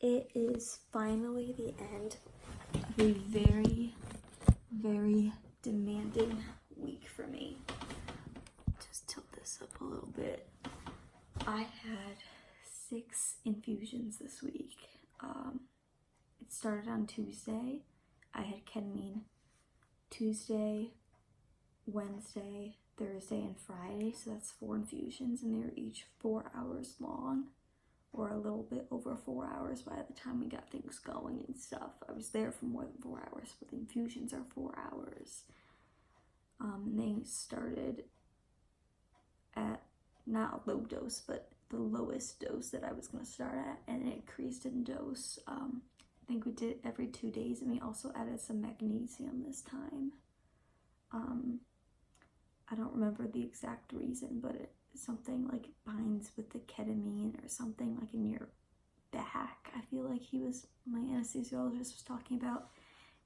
It is finally the end of a very, very demanding week for me. Just tilt this up a little bit. I had 6 infusions this week. It started on Tuesday. I had ketamine Tuesday, Wednesday, Thursday, and Friday, so that's 4 infusions, and they were each 4 hours long, or a little bit over 4 hours by the time we got things going and stuff. I was there for more than 4 hours, but the infusions are 4 hours. And they started at not a low dose, but the lowest dose that I was going to start at, and it increased in dose. I think we did every 2 days, and we also added some magnesium this time. I don't remember the exact reason, but it's something like it binds with the ketamine or something like in your back. I feel like my anesthesiologist was talking about.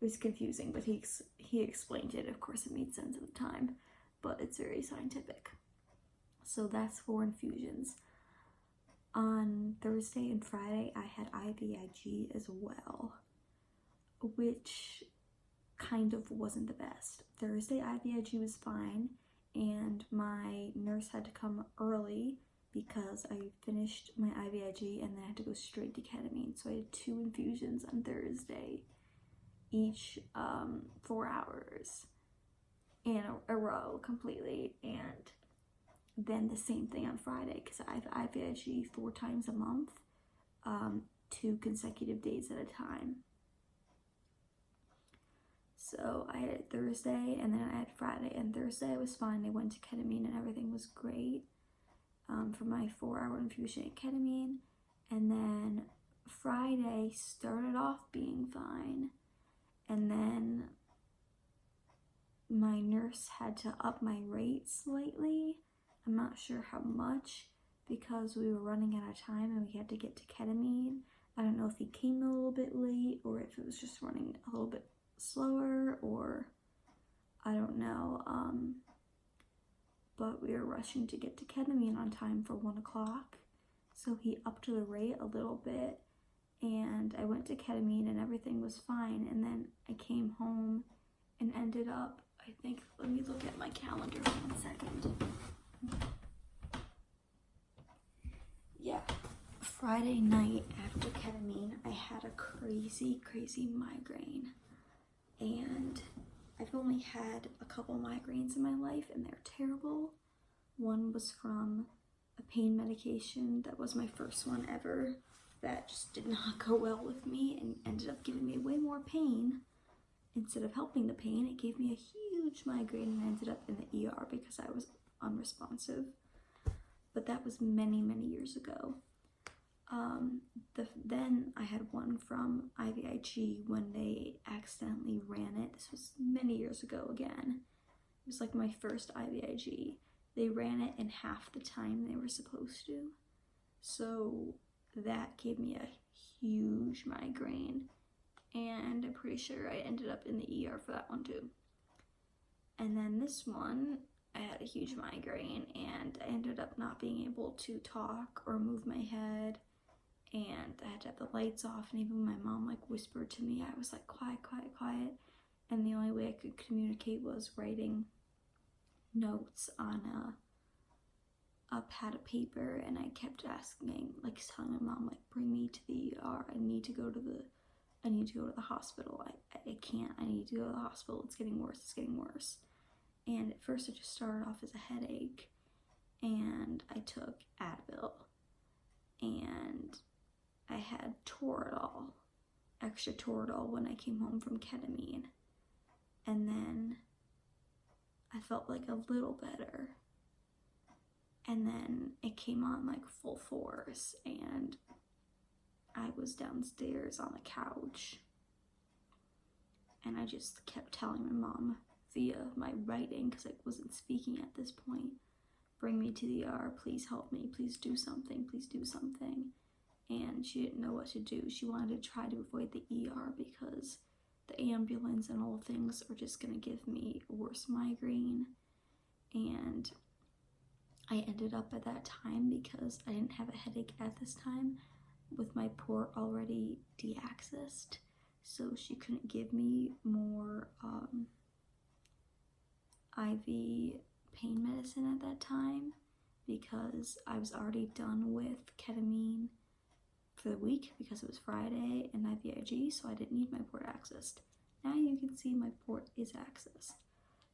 It was confusing, but he explained it. Of course, it made sense at the time, but it's very scientific. So that's 4 infusions. On Thursday and Friday, I had IVIG as well, which kind of wasn't the best. Thursday, IVIG was fine, and my nurse had to come early because I finished my IVIG and then I had to go straight to ketamine. So I had 2 infusions on Thursday, each 4 hours in a row completely, and then the same thing on Friday because I have IVIG 4 times a month, 2 consecutive days at a time. So I had it Thursday, and then I had Friday, and Thursday I was fine. I went to ketamine and everything was great for my 4-hour infusion of ketamine. And then Friday started off being fine, and then my nurse had to up my rate slightly. I'm not sure how much because we were running out of time and we had to get to ketamine. I don't know if he came a little bit late or if it was just running a little bit slower, or I don't know, but we were rushing to get to ketamine on time for 1 o'clock, so he upped the rate a little bit, and I went to ketamine and everything was fine. And then I came home and ended up, I think, let me look at my calendar for 1 second. Yeah, Friday night after ketamine, I had a crazy migraine. And I've only had a couple migraines in my life, and they're terrible. One was from a pain medication that was my first one ever that just did not go well with me and ended up giving me way more pain. Instead of helping the pain, it gave me a huge migraine and I ended up in the ER because I was unresponsive. But that was many years ago. Then I had one from IVIG when they accidentally ran it. This was many years ago again. It was like my first IVIG. They ran it in half the time they were supposed to. So that gave me a huge migraine. And I'm pretty sure I ended up in the ER for that one too. And then this one, I had a huge migraine and I ended up not being able to talk or move my head. And I had to have the lights off, and even my mom like whispered to me, I was like, quiet. And the only way I could communicate was writing notes on a pad of paper. And I kept asking, like telling my mom, like, bring me to the ER. I need to go to the hospital. I can't. I need to go to the hospital. It's getting worse. And at first it just started off as a headache, and I took Advil, and I had Toradol, extra Toradol when I came home from ketamine. And then I felt like a little better. And then it came on like full force, and I was downstairs on the couch. And I just kept telling my mom via my writing, because I wasn't speaking at this point, bring me to the ER, please help me, please do something. And she didn't know what to do. She wanted to try to avoid the ER because the ambulance and all things are just gonna give me a worse migraine. And I ended up at that time, because I didn't have a headache at this time, with my port already deaccessed, so she couldn't give me more IV pain medicine at that time because I was already done with ketamine for the week because it was Friday and IVIG, so I didn't need my port accessed. Now you can see my port is accessed.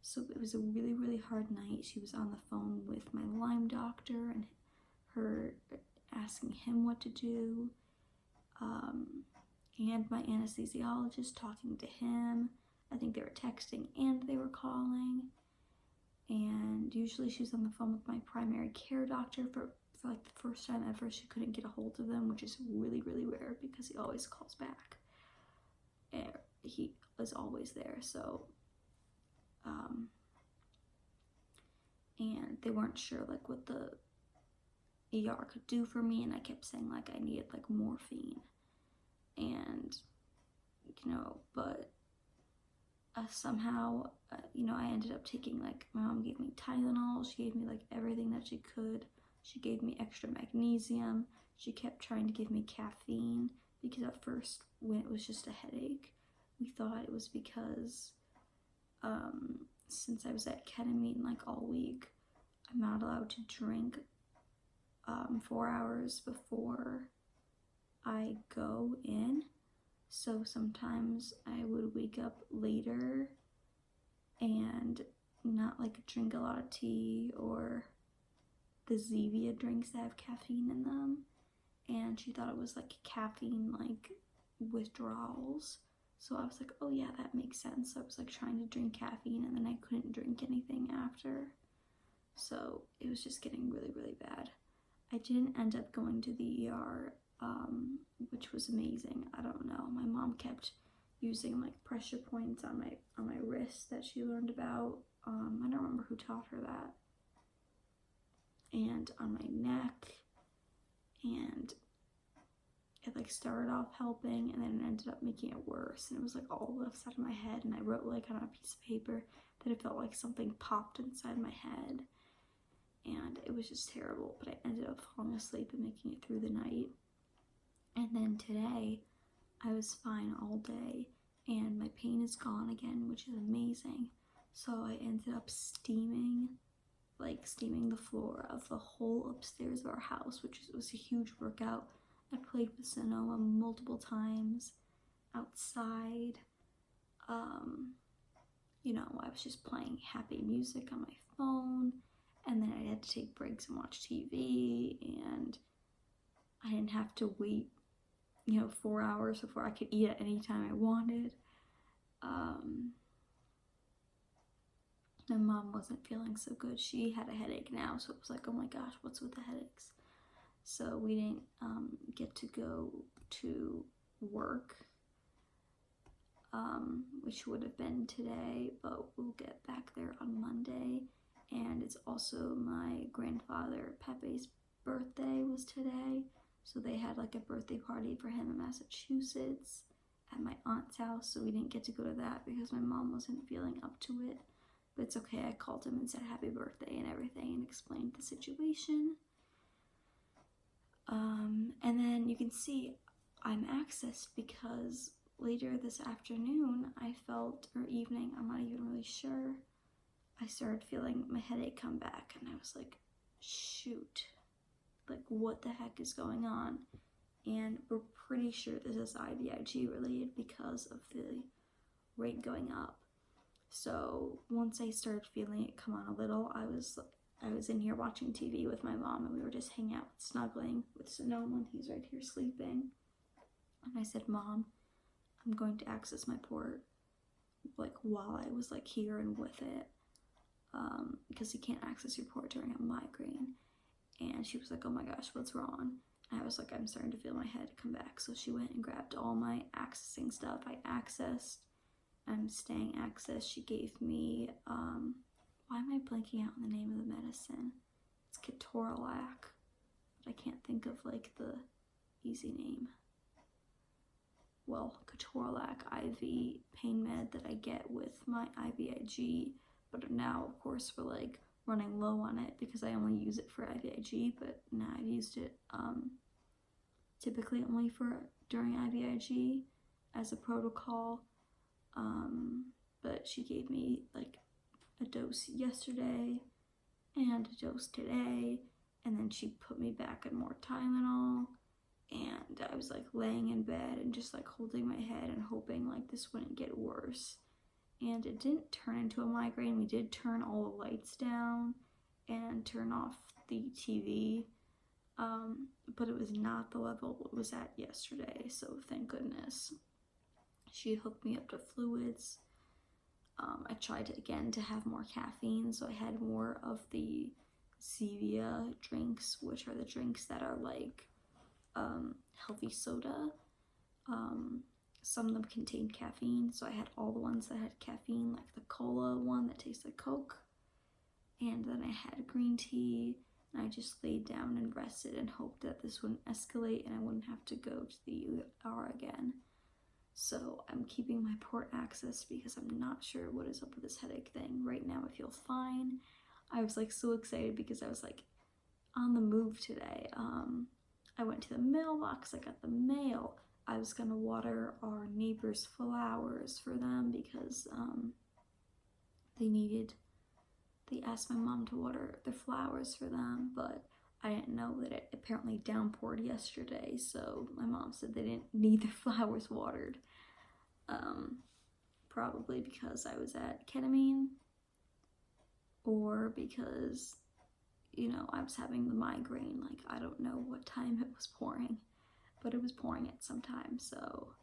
So it was a really, really hard night. She was on the phone with my Lyme doctor and her asking him what to do, and my anesthesiologist talking to him. I think they were texting and they were calling. And usually she was on the phone with my primary care doctor for like the first time ever. She couldn't get a hold of them, which is really, really rare because he always calls back. And he was always there, so and they weren't sure like what the ER could do for me, and I kept saying like I needed like morphine, and but somehow I ended up taking, like, my mom gave me Tylenol, she gave me like everything that she could, she gave me extra magnesium, she kept trying to give me caffeine because at first when it was just a headache we thought it was because since I was at ketamine like all week, I'm not allowed to drink 4 hours before I go in. So sometimes I would wake up later and not like drink a lot of tea or the Zevia drinks that have caffeine in them. And she thought it was like caffeine like withdrawals. So I was like, oh yeah, that makes sense. So I was like trying to drink caffeine and then I couldn't drink anything after. So it was just getting really, really bad. I didn't end up going to the ER, which was amazing. I don't know. My mom kept using like pressure points on my wrist that she learned about. I don't remember who taught her that. And on my neck, and it like started off helping and then it ended up making it worse, and it was like all left side of my head, and I wrote like on a piece of paper that it felt like something popped inside my head, and it was just terrible, but I ended up falling asleep and making it through the night. And then today I was fine all day and my pain is gone again, which is amazing. So I ended up steaming the floor of the whole upstairs of our house, which was a huge workout. I played with Sonoma multiple times outside. I was just playing happy music on my phone, and then I had to take breaks and watch TV, and I didn't have to wait 4 hours before I could eat at any time I wanted. My mom wasn't feeling so good. She had a headache now, so it was like, oh my gosh, what's with the headaches? So we didn't get to go to work, which would have been today, but we'll get back there on Monday. And it's also my grandfather Pepe's birthday was today, so they had like a birthday party for him in Massachusetts at my aunt's house, so we didn't get to go to that because my mom wasn't feeling up to it. But it's okay, I called him and said happy birthday and everything and explained the situation. And then you can see I'm accessed because later this afternoon or evening, I'm not even really sure, I started feeling my headache come back, and I was like, shoot, like what the heck is going on? And we're pretty sure this is IVIG related because of the rate going up. So once I started feeling it come on a little, I was in here watching TV with my mom, and we were just hanging out, snuggling with Sonoma, and he's right here sleeping. And I said, Mom, I'm going to access my port, like while I was like here and with it, because you can't access your port during a migraine. And she was like, oh my gosh, what's wrong? And I was like, I'm starting to feel my head come back. So she went and grabbed all my accessing stuff. I accessed. I'm staying accessed. She gave me, why am I blanking out on the name of the medicine? It's Ketorolac, but I can't think of like the easy name. Well, Ketorolac IV pain med that I get with my IVIG, but now of course we're like running low on it because I only use it for IVIG, but now I've used it typically only for during IVIG as a protocol. But she gave me like a dose yesterday and a dose today, and then she put me back on more Tylenol, and I was like laying in bed and just like holding my head and hoping like this wouldn't get worse. And it didn't turn into a migraine. We did turn all the lights down and turn off the TV, but it was not the level it was at yesterday, so thank goodness. She hooked me up to fluids. I tried again to have more caffeine, so I had more of the Zevia drinks, which are the drinks that are like healthy soda. Some of them contain caffeine, so I had all the ones that had caffeine, like the cola one that tastes like Coke, and then I had green tea, and I just laid down and rested and hoped that this wouldn't escalate and I wouldn't have to go to the ER again. So I'm keeping my port access because I'm not sure what is up with this headache thing. Right now I feel fine. I was like so excited because I was like on the move today. I went to the mailbox, I got the mail. I was gonna water our neighbor's flowers for them because they asked my mom to water the flowers for them, but I didn't know that it apparently downpoured yesterday, so my mom said they didn't need their flowers watered. Probably because I was at ketamine, or because, you know, I was having the migraine. Like, I don't know what time it was pouring, but it was pouring at some time. So,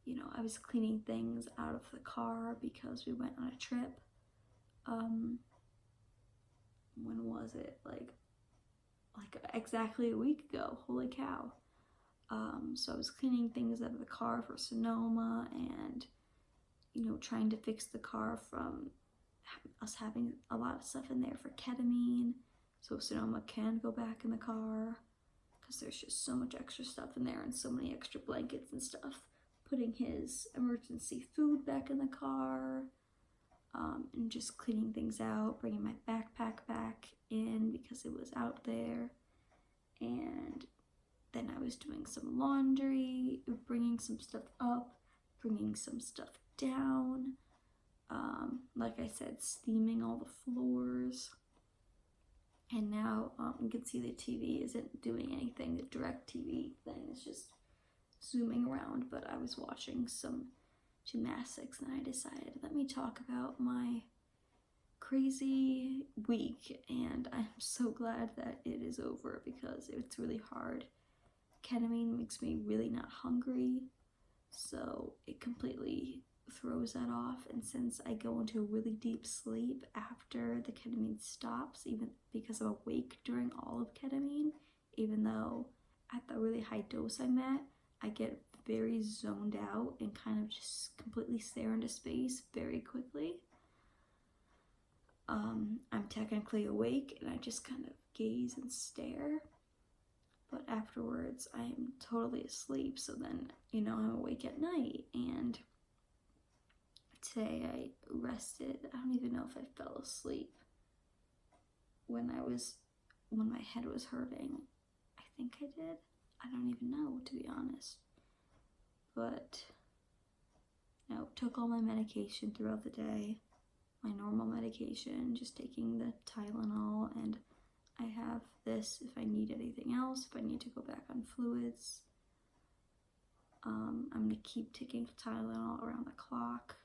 you know, I was cleaning things out of the car because we went on a trip. When was it? Like exactly a week ago. Holy cow. So I was cleaning things out of the car for Sonoma and, you know, trying to fix the car from us having a lot of stuff in there for ketamine, so Sonoma can go back in the car, because there's just so much extra stuff in there and so many extra blankets and stuff. Putting his emergency food back in the car, and just cleaning things out, bringing my backpack back in because it was out there, and then I was doing some laundry, bringing some stuff up, bringing some stuff down, like I said, steaming all the floors. And now you can see the TV isn't doing anything. The DirecTV thing is just zooming around, but I was watching some gymnastics and I decided, let me talk about my crazy week, and I'm so glad that it is over because it's really hard. Ketamine makes me really not hungry, so it completely throws that off, and since I go into a really deep sleep after the ketamine stops, even because I'm awake during all of ketamine, even though at the really high dose I'm at, I get very zoned out and kind of just completely stare into space very quickly. I'm technically awake and I just kind of gaze and stare, but afterwards I am totally asleep, so then, you know, I'm awake at night. And today I rested. I don't even know if I fell asleep when my head was hurting. I think I did. I don't even know, to be honest. But no, took all my medication throughout the day. My normal medication, just taking the Tylenol, and I have this if I need anything else, if I need to go back on fluids. I'm gonna keep taking Tylenol around the clock.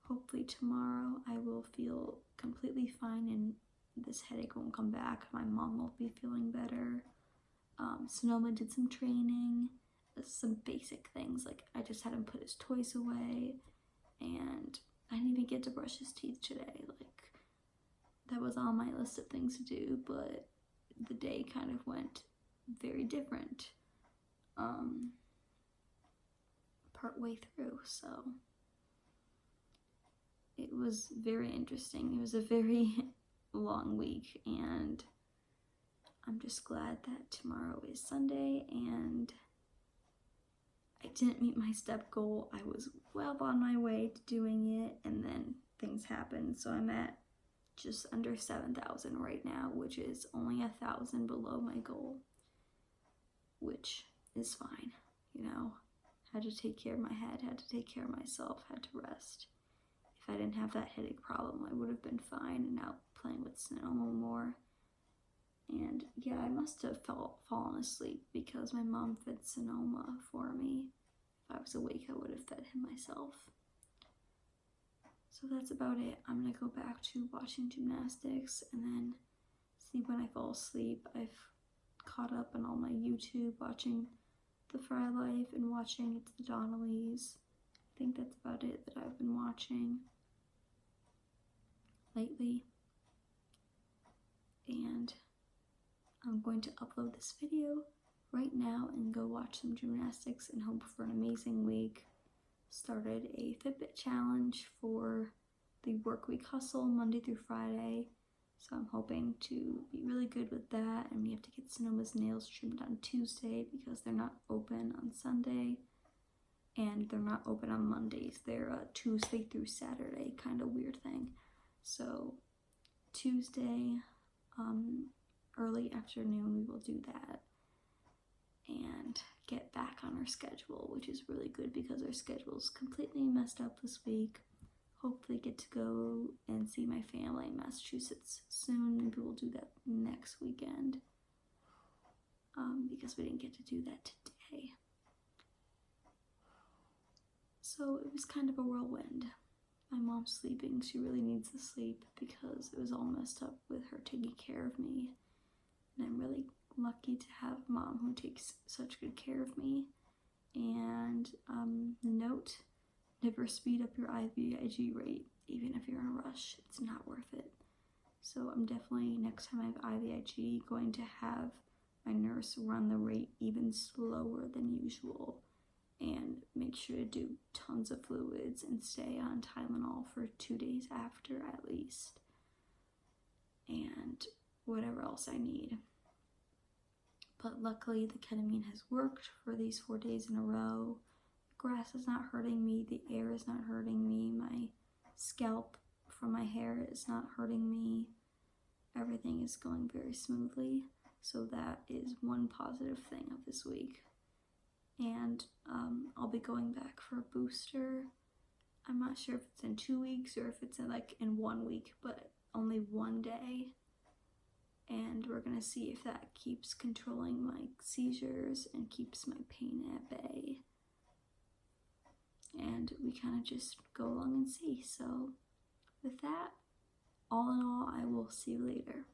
Hopefully tomorrow I will feel completely fine and this headache won't come back. My mom will be feeling better. Sonoma did some training, some basic things, like I just had him put his toys away, and I didn't even get to brush his teeth today. Like, that was on my list of things to do, but the day kind of went very different part way through, so it was very interesting. It was a very long week, and I'm just glad that tomorrow is Sunday and I didn't meet my step goal. I was well on my way to doing it, and then things happened, so I'm at just under 7,000 right now, which is only 1,000 below my goal, which is fine, you know. Had to take care of my head, had to take care of myself, had to rest. If I didn't have that headache problem, I would have been fine and out playing with Sonoma more. And yeah, I must have fallen asleep because my mom fed Sonoma for me. If I was awake, I would have fed him myself. So that's about it. I'm gonna go back to watching gymnastics and then see when I fall asleep. I've caught up on all my YouTube, watching The Fry Life and watching It's the Donnellys. I think that's about it that I've been watching lately. And I'm going to upload this video right now and go watch some gymnastics and hope for an amazing week. Started a Fitbit challenge for the work week hustle Monday through Friday. So I'm hoping to be really good with that, and we have to get Sonoma's nails trimmed on Tuesday because they're not open on Sunday and they're not open on Mondays. They're a Tuesday through Saturday kind of weird thing. So Tuesday, early afternoon, we will do that and get back on our schedule, which is really good because our schedule's completely messed up this week. Hopefully get to go and see my family in Massachusetts soon. Maybe we'll do that next weekend because we didn't get to do that today. So it was kind of a whirlwind. My mom's sleeping. She really needs the sleep because it was all messed up with her taking care of me. And I'm really lucky to have a mom who takes such good care of me. And note, never speed up your IVIG rate, even if you're in a rush. It's not worth it. So I'm definitely, next time I have IVIG, going to have my nurse run the rate even slower than usual and make sure to do tons of fluids and stay on Tylenol for 2 days after at least. And whatever else I need. But luckily the ketamine has worked for these 4 days in a row. The grass is not hurting me, the air is not hurting me, my scalp from my hair is not hurting me. Everything is going very smoothly, so that is one positive thing of this week. And I'll be going back for a booster. I'm not sure if it's in 2 weeks or if it's in 1 week, but only 1 day. And we're gonna see if that keeps controlling my seizures and keeps my pain at bay. And we kind of just go along and see. So with that, all in all, I will see you later.